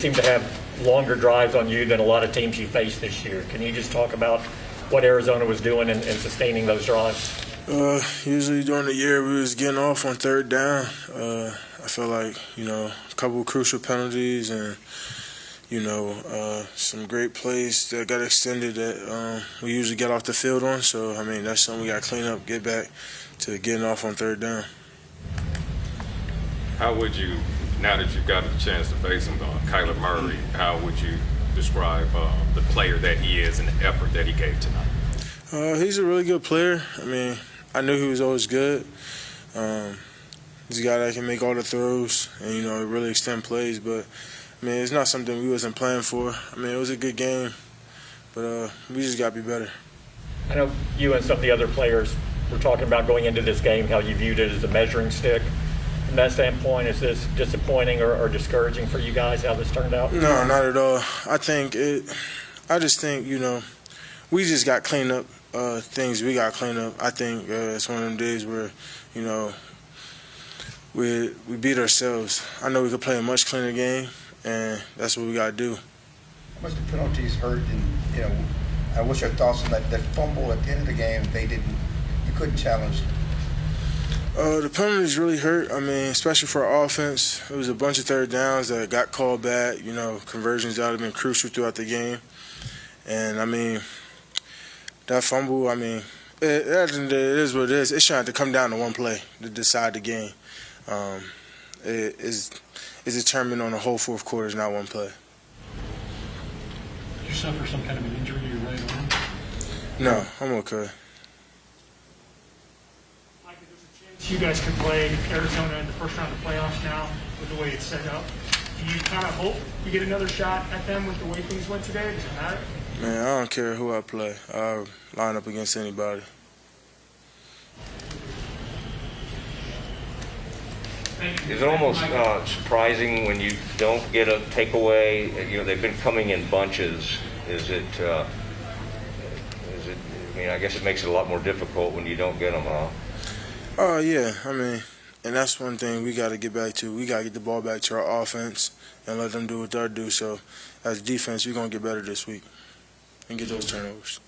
Seem to have longer drives on you than a lot of teams you faced this year. Can you just talk about what Arizona was doing in sustaining those drives? Usually during the year we was getting off on third down. I feel like, a couple of crucial penalties and, some great plays that got extended that we usually get off the field on. So, that's something we got to clean up, get back to getting off on third down. How would you, now that you've got a chance to face him, Kyler Murray, how would you describe the player that he is and the effort that he gave tonight? He's a really good player. I knew he was always good. He's a guy that can make all the throws and, really extend plays. But, it's not something we wasn't playing for. It was a good game, but we just got to be better. I know you and some of the other players were talking about going into this game, how you viewed it as a measuring stick. From that standpoint, is this disappointing or discouraging for you guys, how this turned out? No, not at all. I just think, we just got cleaned up. Things we got cleaned up. I think it's one of them days where, we beat ourselves. I know we could play a much cleaner game, and that's what we got to do. How much the penalties hurt? And what's your thoughts on that fumble at the end of the game? You couldn't challenge. The penalties really hurt. Especially for our offense. It was a bunch of third downs that got called back. Conversions that have been crucial throughout the game. And, that fumble, it is what it is. It shouldn't have to come down to one play to decide the game. It is determined on the whole fourth quarter, it's not one play. Did you suffer some kind of an injury to your right arm? No, I'm okay. You guys could play Arizona in the first round of playoffs now with the way it's set up. Do you kind of hope you get another shot at them with the way things went today? Does it matter? Man, I don't care who I play. I'll line up against anybody. Is it almost surprising when you don't get a takeaway? They've been coming in bunches. I guess it makes it a lot more difficult when you don't get them, huh? Oh, yeah. And that's one thing we got to get back to. We got to get the ball back to our offense and let them do what they do. So, as defense, we're going to get better this week and get those turnovers.